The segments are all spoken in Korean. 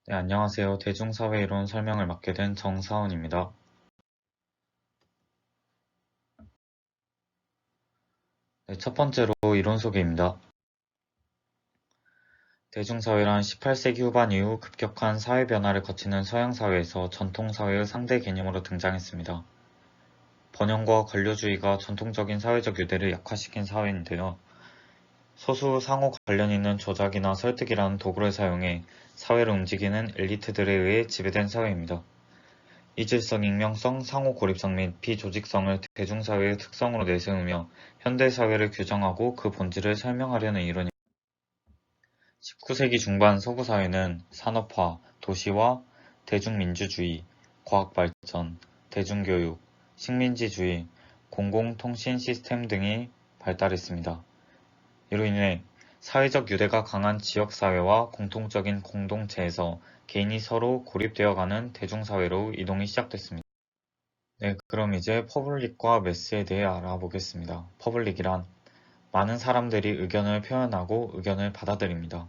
네, 안녕하세요. 대중사회이론 설명을 맡게 된 정사원입니다. 네, 첫 번째로 이론 소개입니다. 대중사회란 18세기 후반 이후 급격한 사회 변화를 거치는 서양사회에서 전통사회의 상대 개념으로 등장했습니다. 번영과 관료주의가 전통적인 사회적 유대를 약화시킨 사회인데요. 소수 상호 관련 있는 조작이나 설득이라는 도구를 사용해 사회를 움직이는 엘리트들에 의해 지배된 사회입니다. 이질성, 익명성, 상호 고립성 및 비조직성을 대중사회의 특성으로 내세우며 현대사회를 규정하고 그 본질을 설명하려는 이론입니다. 19세기 중반 서구 사회는 산업화, 도시화, 대중민주주의, 과학발전, 대중교육, 식민지주의, 공공통신 시스템 등이 발달했습니다. 이로 인해 사회적 유대가 강한 지역사회와 공통적인 공동체에서 개인이 서로 고립되어가는 대중사회로 이동이 시작됐습니다. 네, 그럼 이제 퍼블릭과 매스에 대해 알아보겠습니다. 퍼블릭이란 많은 사람들이 의견을 표현하고 의견을 받아들입니다.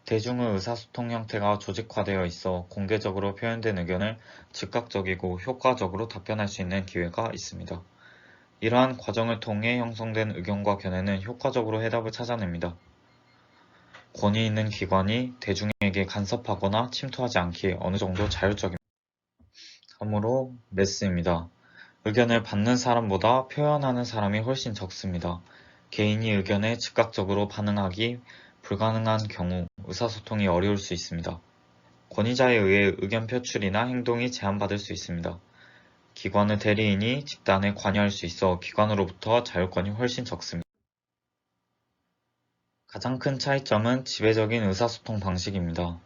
대중의 의사소통 형태가 조직화되어 있어 공개적으로 표현된 의견을 즉각적이고 효과적으로 답변할 수 있는 기회가 있습니다. 이러한 과정을 통해 형성된 의견과 견해는 효과적으로 해답을 찾아냅니다. 권위 있는 기관이 대중에게 간섭하거나 침투하지 않기에 어느 정도 자율적입니다. 다음으로 매스입니다. 의견을 받는 사람보다 표현하는 사람이 훨씬 적습니다. 개인이 의견에 즉각적으로 반응하기 불가능한 경우 의사소통이 어려울 수 있습니다. 권위자에 의해 의견 표출이나 행동이 제한받을 수 있습니다. 기관의 대리인이 집단에 관여할 수 있어 기관으로부터 자율권이 훨씬 적습니다. 가장 큰 차이점은 지배적인 의사소통 방식입니다.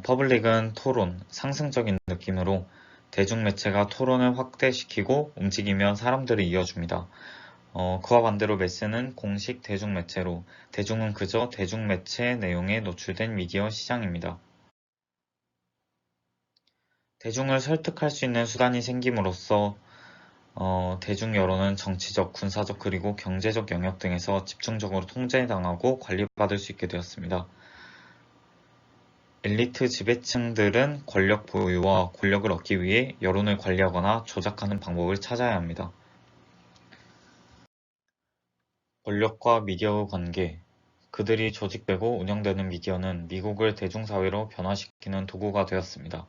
퍼블릭은 토론, 상승적인 느낌으로 대중매체가 토론을 확대시키고 움직이며 사람들을 이어줍니다. 그와 반대로 매스는 공식 대중매체로 대중은 그저 대중매체 내용에 노출된 미디어 시장입니다. 대중을 설득할 수 있는 수단이 생김으로써 대중 여론은 정치적, 군사적 그리고 경제적 영역 등에서 집중적으로 통제당하고 관리받을 수 있게 되었습니다. 엘리트 지배층들은 권력 보유와 권력을 얻기 위해 여론을 관리하거나 조작하는 방법을 찾아야 합니다. 권력과 미디어의 관계. 그들이 조직되고 운영되는 미디어는 미국을 대중사회로 변화시키는 도구가 되었습니다.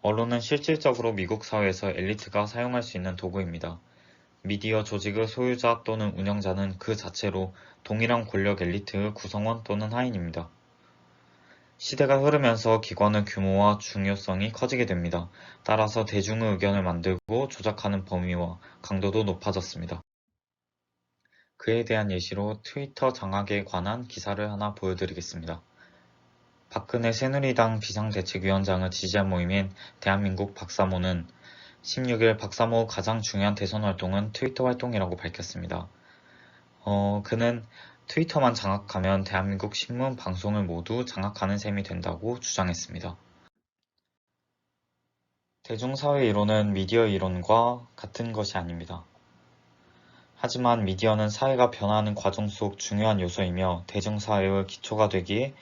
언론은 실질적으로 미국 사회에서 엘리트가 사용할 수 있는 도구입니다. 미디어 조직의 소유자 또는 운영자는 그 자체로 동일한 권력 엘리트의 구성원 또는 하인입니다. 시대가 흐르면서 기관의 규모와 중요성이 커지게 됩니다. 따라서 대중의 의견을 만들고 조작하는 범위와 강도도 높아졌습니다. 그에 대한 예시로 트위터 장악에 관한 기사를 하나 보여드리겠습니다. 박근혜 새누리당 비상대책위원장을 지지한 모임인 대한민국 박사모는 16일 박사모 가장 중요한 대선 활동은 트위터 활동이라고 밝혔습니다. 그는 트위터만 장악하면 대한민국 신문, 방송을 모두 장악하는 셈이 된다고 주장했습니다. 대중사회 이론은 미디어 이론과 같은 것이 아닙니다. 하지만 미디어는 사회가 변화하는 과정 속 중요한 요소이며 대중사회의 기초가 되기에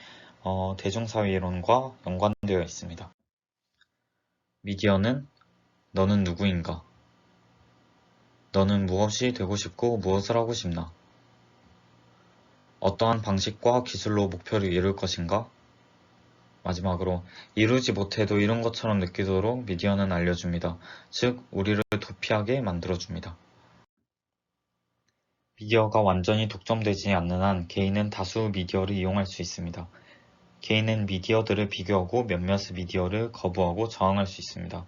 대중사회 이론과 연관되어 있습니다. 미디어는 너는 누구인가? 너는 무엇이 되고 싶고 무엇을 하고 싶나? 어떠한 방식과 기술로 목표를 이룰 것인가? 마지막으로 이루지 못해도 이룬 것처럼 느끼도록 미디어는 알려줍니다. 즉, 우리를 도피하게 만들어줍니다. 미디어가 완전히 독점되지 않는 한 개인은 다수 미디어를 이용할 수 있습니다. 개인은 미디어들을 비교하고 몇몇의 미디어를 거부하고 저항할 수 있습니다.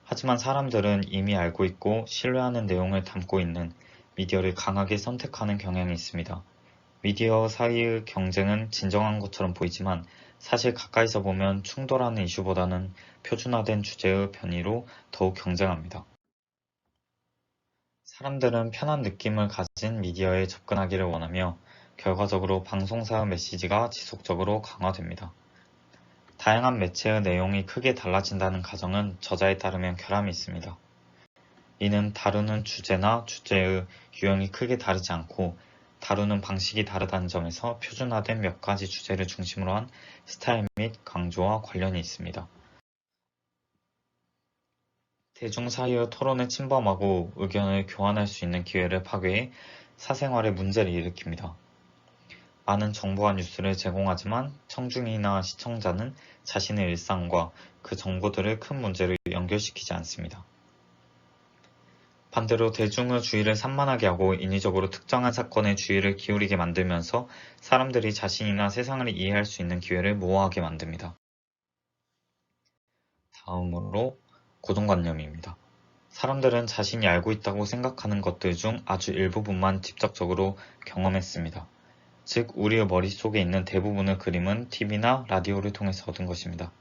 하지만 사람들은 이미 알고 있고 신뢰하는 내용을 담고 있는 미디어를 강하게 선택하는 경향이 있습니다. 미디어 사이의 경쟁은 진정한 것처럼 보이지만 사실 가까이서 보면 충돌하는 이슈보다는 표준화된 주제의 변이로 더욱 경쟁합니다. 사람들은 편한 느낌을 가진 미디어에 접근하기를 원하며 결과적으로 방송사의 메시지가 지속적으로 강화됩니다. 다양한 매체의 내용이 크게 달라진다는 가정은 저자에 따르면 결함이 있습니다. 이는 다루는 주제나 주제의 유형이 크게 다르지 않고 다루는 방식이 다르다는 점에서 표준화된 몇 가지 주제를 중심으로 한 스타일 및 강조와 관련이 있습니다. 대중 사이의 토론을 침범하고 의견을 교환할 수 있는 기회를 파괴해 사생활에 문제를 일으킵니다. 많은 정보와 뉴스를 제공하지만 청중이나 시청자는 자신의 일상과 그 정보들을 큰 문제로 연결시키지 않습니다. 반대로 대중의 주의를 산만하게 하고 인위적으로 특정한 사건에 주의를 기울이게 만들면서 사람들이 자신이나 세상을 이해할 수 있는 기회를 모호하게 만듭니다. 다음으로 고정관념입니다. 사람들은 자신이 알고 있다고 생각하는 것들 중 아주 일부분만 직접적으로 경험했습니다. 즉, 우리의 머릿속에 있는 대부분의 그림은 TV나 라디오를 통해서 얻은 것입니다.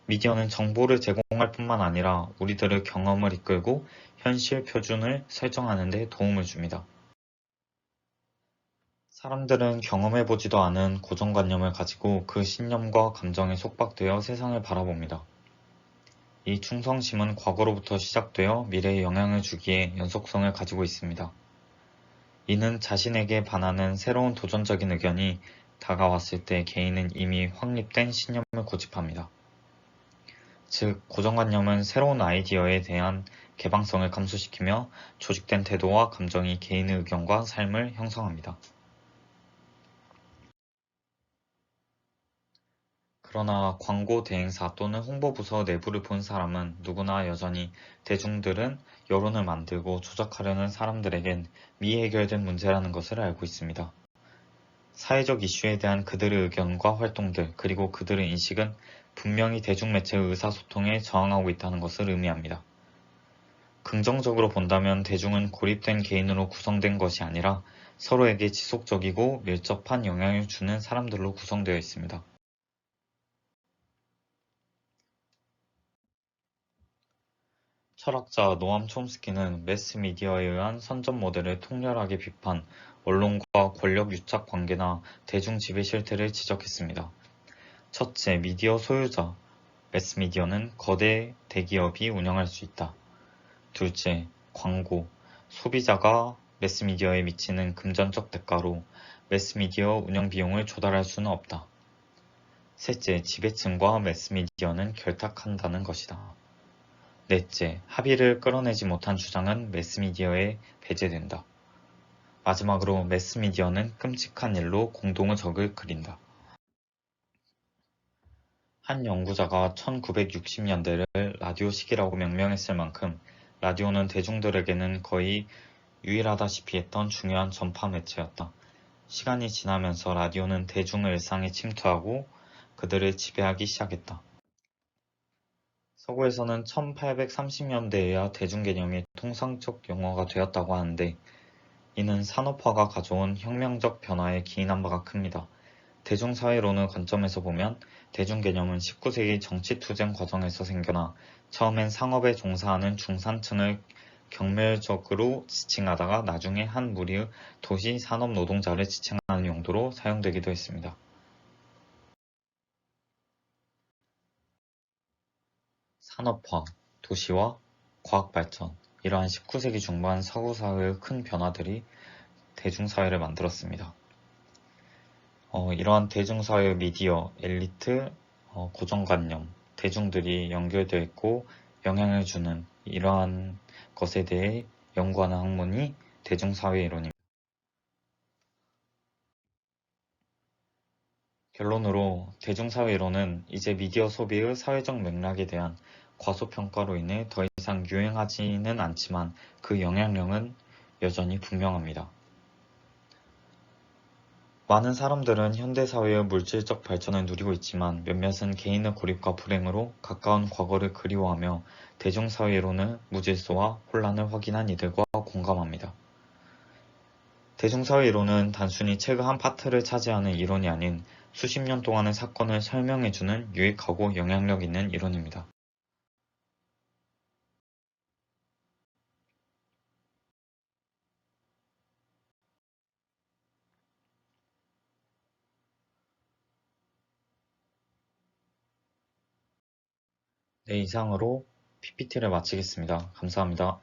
미디어는 정보를 제공할 뿐만 아니라 우리들의 경험을 이끌고 현실 표준을 설정하는 데 도움을 줍니다. 사람들은 경험해보지도 않은 고정관념을 가지고 그 신념과 감정에 속박되어 세상을 바라봅니다. 이 충성심은 과거로부터 시작되어 미래에 영향을 주기에 연속성을 가지고 있습니다. 이는 자신에게 반하는 새로운 도전적인 의견이 다가왔을 때 개인은 이미 확립된 신념을 고집합니다. 즉, 고정관념은 새로운 아이디어에 대한 개방성을 감소시키며 조직된 태도와 감정이 개인의 의견과 삶을 형성합니다. 그러나 광고 대행사 또는 홍보부서 내부를 본 사람은 누구나 여전히 대중들은 여론을 만들고 조작하려는 사람들에겐 미해결된 문제라는 것을 알고 있습니다. 사회적 이슈에 대한 그들의 의견과 활동들, 그리고 그들의 인식은 분명히 대중매체의 의사소통에 저항하고 있다는 것을 의미합니다. 긍정적으로 본다면 대중은 고립된 개인으로 구성된 것이 아니라 서로에게 지속적이고 밀접한 영향을 주는 사람들로 구성되어 있습니다. 철학자 노암 촘스키는 매스미디어에 의한 선전 모델을 통렬하게 비판, 언론과 권력 유착 관계나 대중 지배 실태를 지적했습니다. 첫째, 미디어 소유자, 매스미디어는 거대 대기업이 운영할 수 있다. 둘째, 광고, 소비자가 매스미디어에 미치는 금전적 대가로 매스미디어 운영 비용을 조달할 수는 없다. 셋째, 지배층과 매스미디어는 결탁한다는 것이다. 넷째, 합의를 끌어내지 못한 주장은 매스미디어에 배제된다. 마지막으로 매스미디어는 끔찍한 일로 공동의 적을 그린다. 한 연구자가 1960년대를 라디오 시기라고 명명했을 만큼 라디오는 대중들에게는 거의 유일하다시피 했던 중요한 전파 매체였다. 시간이 지나면서 라디오는 대중의 일상에 침투하고 그들을 지배하기 시작했다. 서구에서는 1830년대에야 대중 개념이 통상적 용어가 되었다고 하는데 이는 산업화가 가져온 혁명적 변화에 기인한 바가 큽니다. 대중사회론의 관점에서 보면 대중 개념은 19세기 정치투쟁 과정에서 생겨나 처음엔 상업에 종사하는 중산층을 경멸적으로 지칭하다가 나중에 한 무리의 도시 산업 노동자를 지칭하는 용도로 사용되기도 했습니다. 산업화, 도시화, 과학발전, 이러한 19세기 중반 서구 사회의 큰 변화들이 대중사회를 만들었습니다. 이러한 대중사회의 미디어, 엘리트, 고정관념, 대중들이 연결되어 있고 영향을 주는 이러한 것에 대해 연구하는 학문이 대중사회 이론입니다. 결론으로 대중사회 이론은 이제 미디어 소비의 사회적 맥락에 대한 과소평가로 인해 더 이상 유행하지는 않지만 그 영향력은 여전히 분명합니다. 많은 사람들은 현대사회의 물질적 발전을 누리고 있지만 몇몇은 개인의 고립과 불행으로 가까운 과거를 그리워하며 대중사회론의 무질서와 혼란을 확인한 이들과 공감합니다. 대중사회 이론은 단순히 책의 한 파트를 차지하는 이론이 아닌 수십 년 동안의 사건을 설명해주는 유익하고 영향력 있는 이론입니다. 네, 이상으로 PPT를 마치겠습니다. 감사합니다.